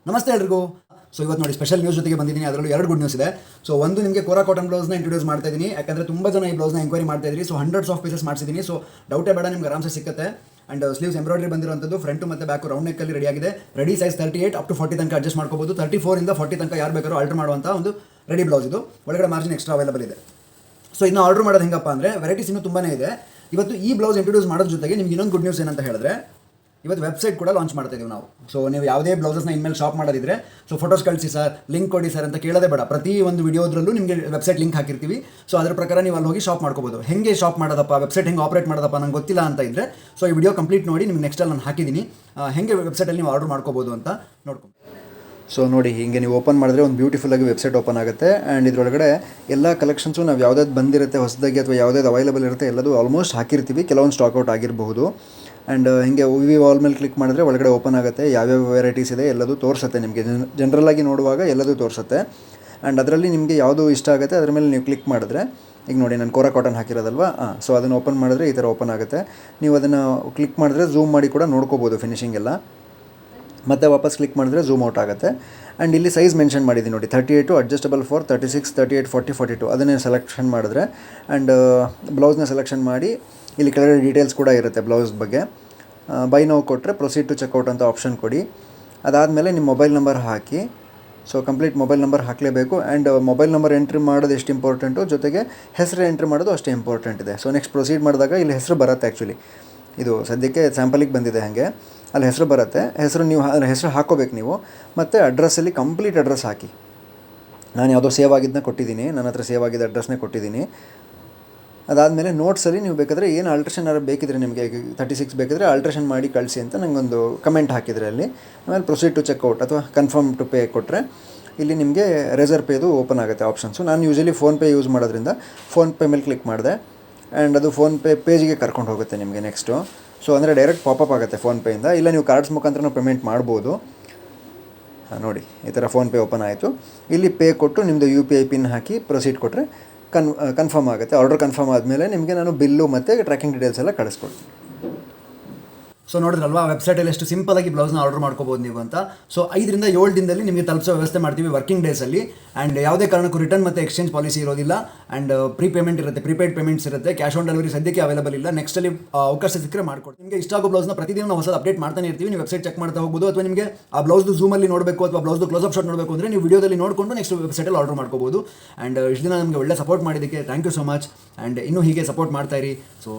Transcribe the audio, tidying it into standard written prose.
ನಮಸ್ತೆ ಎಲ್ರಿಗೂ. ಸೊ ಇವತ್ತು ನೋಡಿ ಸ್ಪೆಷಲ್ ನ್ಯೂಸ್ ಜೊತೆಗೆ ಬಂದಿದ್ದೀನಿ. ಅದರಲ್ಲೂ ಎರಡು ಗುಡ್ ನ್ಯೂಸ್ ಇದೆ. ಸೊ ಒಂದು ನಿಮಗೆ ಕೋರಾ ಕಾಟನ್ ಬ್ಲೌಸ್ನ ಇಂಟ್ರೊಡ್ಯೂಸ್ ಮಾಡ್ತಾ ಇದ್ದೀನಿ, ಯಾಕಂದರೆ ತುಂಬ ಜನ ಈ ಬ್ಲೌಸ್ನ ಎಂಕ್ವೈರಿ ಮಾಡ್ತಾ ಇದ್ರಿ. ಸೊ ಹಂಡ್ರೆಡ್ಸ್ ಆಫ್ ಪೀಸಸ್ ಮಾಡಿಸಿದ್ದೀನಿ. ಸೊ ಡೌಟೇ ಬೇಡ, ನಿಮ್ಗೆ ಆರಾಮ್ಸೆ ಸಿಗುತ್ತೆ. ಆ್ಯಂಡ್ ಸ್ಲೀವ್ಸ್ ಎಂಬ್ರಾಯ್ಡ್ರಿ ಬಂದಿರುವಂಥದ್ದು, ಫ್ರಂಟು ಮತ್ತು ಬ್ಯಾಕು ರೌಂಡ್ ನೆಕ್ಕಲ್ಲಿ ರೆಡಿ ಆಗಿದೆ. ರೆಡಿ ಸೈಜ್ 38 ಅಪ್ ಟು 40 ತನಕ ಅಡ್ಜಸ್ಟ್ ಮಾಡ್ಕೋಬೋದು. 34 ಇಂದ 40 ತನಕ ಯಾರು ಬೇಕಾದ್ರೂ ಆಲ್ಟರ್ ಮಾಡುವಂಥ ಒಂದು ರೆಡಿ ಬ್ಲೌಸ್ ಇದು. ಒಳಗಡೆ ಮಾರ್ಜಿನ್ ಎಕ್ಸ್ಟ್ರಾ ಅವೈಲೇಬಲ್ ಇದೆ. ಸೊ ಇನ್ನು ಆರ್ಡರ್ ಮಾಡೋದು ಹೆಂಗಪ್ಪ ಅಂದರೆ, ವೆರೈಟೀಸ್ ಇನ್ನೂ ತುಂಬಾ ಇದೆ. ಇವತ್ತು ಈ ಬ್ಲೌಸ್ ಇಂಟ್ರೊಡ್ಯೂಸ್ ಮಾಡೋದ್ರ ಜೊತೆಗೆ ನಿಮ್ಗೆ ಇನ್ನೊಂದು ಗುಡ್ ನ್ಯೂಸ್ ಏನಂತ ಹೇಳಿದ್ರೆ, ಇವತ್ತು ವೆಬ್ಸೈಟ್ ಕೂಡ ಲಾಂಚ್ ಮಾಡ್ತಾ ಇದೀವಿ ನಾವು. ಸೊ ನೀವು ಯಾವುದೇ ಬ್ಲೌಸಸ್ನ ಇನ್ಮೇಲೆ ಶಾಪ್ ಮಾಡೋದಿದ್ರೆ, ಸೊ ಫೋಟೋಸ್ ಕಳಿಸಿ ಸರ್, ಲಿಂಕ್ ಕೊಡಿ ಸರ್ ಅಂತ ಕೇಳೋದೇ ಬೇಡ. ಪ್ರತಿ ಒಂದು ವಿಡಿಯೋದ್ರಲ್ಲೂ ನಿಮಗೆ ವೆಬ್ಸೈಟ್ ಲಿಂಕ್ ಹಾಕಿರ್ತೀವಿ. ಸೊ ಅದರ ಪ್ರಕಾರ ನೀವು ಅಲ್ಲಿ ಹೋಗಿ ಶಾಪ್ ಮಾಡ್ಕೋಬೋದು. ಹೆಂಗೆ ಶಾಪ್ ಮಾಡೋದಪ್ಪ, ವೆಬ್ಸೈಟ್ ಹೆಂಗೆ ಆಪರೇಟ್ ಮಾಡೋದಪ್ಪ ನಂಗೆ ಗೊತ್ತಿಲ್ಲ ಅಂತ ಇದ್ದರೆ, ಸೊ ಈ ವಿಡಿಯೋ ಕಂಪ್ಲೀಟ್ ನೋಡಿ. ನಿಮ್ಗೆ ನೆಕ್ಸ್ಟಲ್ಲಿ ನಾನು ಹಾಕಿದ್ದೀನಿ ಹೆಂಗೆ ವೆಬ್ಸೈಟಲ್ಲಿ ನೀವು ಆರ್ಡರ್ ಮಾಡ್ಕೋಬೋದು ಅಂತ ನೋಡ್ಕೊಂಡು. ಸೊ ನೋಡಿ, ಹೀಗೆ ನೀವು ಓಪನ್ ಮಾಡಿದ್ರೆ ಒಂದು ಬ್ಯೂಟಿಫುಲ್ಲಾಗಿ ವೆಬ್ಸೈಟ್ ಓಪನ್ ಆಗುತ್ತೆ. ಆ್ಯಂಡ್ ಇದರೊಳಗಡೆ ಎಲ್ಲ ಕಲೆಕ್ಷನ್ಸು ನಾವು ಯಾವ್ದಾದ್ರು ಬಂದಿರುತ್ತೆ ಹೊಸದಾಗಿ ಅಥವಾ ಯಾವುದಾದ್ರು ಅವೈಲೇಬಲ್ ಇರುತ್ತೆ ಎಲ್ಲದೂ ಆಲ್ಮೋಸ್ಟ್ ಹಾಕಿರ್ತೀವಿ. ಕೆಲವೊಂದು ಸ್ಟಾಕ್ಔಟ್ ಆಗಿರಬಹುದು. ಆ್ಯಂಡ್ ಹಿಂಗೆ ವಿ ವಾಲ್ ಮೇಲೆ ಕ್ಲಿಕ್ ಮಾಡಿದ್ರೆ ಒಳಗಡೆ ಓಪನ್ ಆಗುತ್ತೆ. ಯಾವ್ಯಾವ ವೆರೈಟೀಸ್ ಇದೆ ಎಲ್ಲದೂ ತೋರಿಸುತ್ತೆ ನಿಮಗೆ. ಜನರಲ್ಲಾಗಿ ನೋಡುವಾಗ ಎಲ್ಲದೂ ತೋರಿಸುತ್ತೆ. ಆ್ಯಂಡ್ ಅದರಲ್ಲಿ ನಿಮಗೆ ಯಾವುದು ಇಷ್ಟ ಆಗುತ್ತೆ ಅದ್ರ ಮೇಲೆ ನೀವು ಕ್ಲಿಕ್ ಮಾಡಿದ್ರೆ, ಈಗ ನೋಡಿ ನಾನು ಕೋರಾ ಕಾಟನ್ ಹಾಕಿರೋದಲ್ವಾ, ಸೊ ಅದನ್ನು ಓಪನ್ ಮಾಡಿದ್ರೆ ಈ ಥರ ಓಪನ್ ಆಗುತ್ತೆ. ನೀವು ಅದನ್ನು ಕ್ಲಿಕ್ ಮಾಡಿದ್ರೆ ಝೂಮ್ ಮಾಡಿ ಕೂಡ ನೋಡ್ಕೋಬೋದು ಫಿನಿಶಿಂಗ್ ಎಲ್ಲ. ಮತ್ತು ವಾಪಸ್ ಕ್ಲಿಕ್ ಮಾಡಿದ್ರೆ ಝೂಮ್ ಔಟ್ ಆಗುತ್ತೆ. ಆ್ಯಂಡ್ ಇಲ್ಲಿ ಸೈಜ್ ಮೆನ್ಷನ್ ಮಾಡಿದ್ದೀನಿ ನೋಡಿ, 38 ಅಡ್ಜಸ್ಟಬಲ್ ಫಾರ್ 36, 38, 40, 42 ಅದನ್ನೇ ಸೆಲೆಕ್ಷನ್ ಮಾಡಿದ್ರೆ. ಆ್ಯಂಡ್ ಬ್ಲೌಸ್ನ ಸೆಲೆಕ್ಷನ್ ಮಾಡಿ ಇಲ್ಲಿ ಕೆಳಗಡೆ ಡೀಟೇಲ್ಸ್ ಕೂಡ ಇರುತ್ತೆ ಬ್ಲೌಸ್ ಬಗ್ಗೆ. ಬೈ ನಾವು ಕೊಟ್ಟರೆ ಪ್ರೊಸೀಡ್ ಟು ಚೆಕ್ಔಟ್ ಅಂತ ಆಪ್ಷನ್ ಕೊಡಿ. ಅದಾದಮೇಲೆ ನಿಮ್ಮ ಮೊಬೈಲ್ ನಂಬರ್ ಹಾಕಿ. ಸೊ ಕಂಪ್ಲೀಟ್ ಮೊಬೈಲ್ ನಂಬರ್ ಹಾಕಲೇಬೇಕು. ಆ್ಯಂಡ್ ಮೊಬೈಲ್ ನಂಬರ್ ಎಂಟ್ರಿ ಮಾಡೋದು ಎಷ್ಟು ಇಂಪಾರ್ಟೆಂಟು, ಜೊತೆಗೆ ಹೆಸರು ಎಂಟ್ರಿ ಮಾಡೋದು ಅಷ್ಟೇ ಇಂಪಾರ್ಟೆಂಟ್ ಇದೆ. ಸೊ ನೆಕ್ಸ್ಟ್ ಪ್ರೊಸೀಡ್ ಮಾಡಿದಾಗ ಇಲ್ಲಿ ಹೆಸರು ಬರುತ್ತೆ. ಆ್ಯಕ್ಚುಲಿ ಇದು ಸದ್ಯಕ್ಕೆ ಸ್ಯಾಂಪಲಿಗೆ ಬಂದಿದೆ, ಹಾಗೆ ಅಲ್ಲಿ ಹೆಸರು ಬರುತ್ತೆ. ಹೆಸರು ನೀವು ಹೆಸರು ಹಾಕೋಬೇಕು ನೀವು. ಮತ್ತು ಅಡ್ರೆಸ್ಸಲ್ಲಿ ಕಂಪ್ಲೀಟ್ ಅಡ್ರೆಸ್ ಹಾಕಿ. ನಾನು ಯಾವುದೋ ಸೇವ್ ಆಗಿದ್ದನ್ನ ಕೊಟ್ಟಿದ್ದೀನಿ, ನನ್ನ ಹತ್ರ ಸೇವ್ ಆಗಿದ್ದ ಅಡ್ರೆಸ್ನೇ ಕೊಟ್ಟಿದ್ದೀನಿ. ಅದಾದಮೇಲೆ ನೋಟ್ಸಲ್ಲಿ ನೀವು ಬೇಕಾದರೆ ಏನು ಆಲ್ಟ್ರೇಷನ್ ಬೇಕಿದ್ರೆ, ನಿಮಗೆ 36 ಬೇಕಿದ್ರೆ ಆಲ್ಟ್ರೇಷನ್ ಮಾಡಿ ಕಳಿಸಿ ಅಂತ ನನಗೊಂದು ಕಮೆಂಟ್ ಹಾಕಿದರೆ ಅಲ್ಲಿ. ಆಮೇಲೆ ಪ್ರೊಸೀಡ್ ಟು ಚೆಕ್ಔಟ್ ಅಥವಾ ಕನ್ಫರ್ಮ್ ಟು ಪೇ ಕೊಟ್ಟರೆ ಇಲ್ಲಿ ನಿಮಗೆ ರೆಸರ್ ಪೇದು ಓಪನ್ ಆಗುತ್ತೆ ಆಪ್ಷನ್ಸು. ನಾನು ಯೂಶಲಿ ಫೋನ್ಪೇ ಯೂಸ್ ಮಾಡೋದ್ರಿಂದ ಫೋನ್ಪೇ ಮೇಲೆ ಕ್ಲಿಕ್ ಮಾಡಿದೆ. ಆ್ಯಂಡ್ ಅದು ಫೋನ್ಪೇ ಪೇಜಿಗೆ ಕರ್ಕೊಂಡು ಹೋಗುತ್ತೆ ನಿಮಗೆ ನೆಕ್ಸ್ಟು. ಸೊ ಅಂದರೆ ಡೈರೆಕ್ಟ್ ಪಾಪಪ್ ಆಗುತ್ತೆ ಫೋನ್ಪೇಯಿಂದ. ಇಲ್ಲ ನೀವು ಕಾರ್ಡ್ಸ್ ಮುಖಾಂತರ ಪೇಮೆಂಟ್ ಮಾಡ್ಬೋದು. ನೋಡಿ ಈ ಥರ ಫೋನ್ಪೇ ಓಪನ್ ಆಯಿತು. ಇಲ್ಲಿ ಪೇ ಕೊಟ್ಟು ನಿಮ್ಮದು UPI ಪಿನ್ ಹಾಕಿ ಪ್ರೊಸೀಡ್ ಕೊಟ್ಟರೆ ಕನ್ಫರ್ಮ್ ಆಗುತ್ತೆ. ಆರ್ಡರ್ ಕನ್ಫರ್ಮ್ ಆದಮೇಲೆ ನಿಮಗೆ ನಾನು ಬಿಲ್ಲು ಮತ್ತು ಟ್ರ್ಯಾಕಿಂಗ್ ಡೀಟೇಲ್ಸ್ ಎಲ್ಲ ಕಳಿಸ್ಕೊಡ್ತೀನಿ. ಸೊ ನೋಡಿದ್ರಲ್ವಾ, ವೆಬ್ಸೈಟಲ್ಲಿ ಎಷ್ಟು ಸಿಂಪಲಾಗಿ ಬ್ಲೌಸ್ನ ಆರ್ಡರ್ ಮಾಡ್ಕೋಬೋದು ನೀವು ಅಂತ. ಸೊ 5 ರಿಂದ 7 ದಿನದಲ್ಲಿ ನಿಮಗೆ ತಲುಪಿಸೋ ವ್ಯವಸ್ಥೆ ಮಾಡ್ತೀವಿ ವರ್ಕಿಂಗ್ ಡೇಸಲ್ಲಿ. ಆ್ಯಂಡ್ ಯಾವುದೇ ಕಾರಣಕ್ಕೂ ರಿಟರ್ನ್ ಮತ್ತು ಎಕ್ಸ್ಚೇಂಜ್ ಪಾಲಿಸಿ ಇರೋದಿಲ್ಲ. ಆ್ಯಂಡ್ ಪ್ರೀಪೇಮೆಂಟ್ ಇರುತ್ತೆ, ಪ್ರೀಪೇಯ್ಡ್ ಪೇಮೆಂಟ್ಸ್ ಇರುತ್ತೆ. ಕ್ಯಾಶ್ ಆನ್ ಡೆಲಿವರಿ ಸದ್ಯಕ್ಕೆ ಅವೈಲೇಬಲ್ ಇಲ್ಲ. ನೆಕ್ಸ್ಟಲ್ಲಿ ಅವಕಾಶ ಸಿಕ್ಕರೆ ಮಾಡ್ಕೊಡ್ತೀವಿ. ನಿಮಗೆ ಇಷ್ಟ ಆಗೋ ಬ್ಲೌಸ್ನ ಪ್ರತಿದಿನ ನಾವು ಹೊಸ ಅಪ್ಡೇಟ್ ಮಾಡ್ತಾನೆ ಇರ್ತೀವಿ. ನೀವು ವೆಬ್ಸೈಟ್ ಚೆಕ್ ಮಾಡ್ತಾ ಹೋಗ್ಬೋದು. ಅಥವಾ ನಿಮಗೆ ಆ ಬ್ಲೌಸ್ದು ಝೂಮಲ್ಲಿ ನೋಡಬೇಕು ಅಥವಾ ಬ್ಲೌಸ್ದು ಕ್ಲೋಸ್ಅಪ್ ಶಾಟ್ ನೋಡಬೇಕು ಅಂದರೆ ನೀವು ವಿಡಿಯೋದಲ್ಲಿ ನೋಡಿಕೊಂಡು ನೆಕ್ಸ್ಟ್ ವೆಬ್ಸೈಟಲ್ಲಿ ಆರ್ಡರ್ ಮಾಡ್ಕೋಬೋದು. ಆ್ಯಂಡ್ ಇಷ್ಟು ದಿನ ನಮಗೆ ಒಳ್ಳೆ ಸಪೋರ್ಟ್ ಮಾಡಿದ್ದಕ್ಕೆ thank you so much. And ಇನ್ನೂ ಹೀಗೆ ಸಪೋರ್ಟ್ ಮಾಡ್ತಾ ಇರಿ. ಸೊ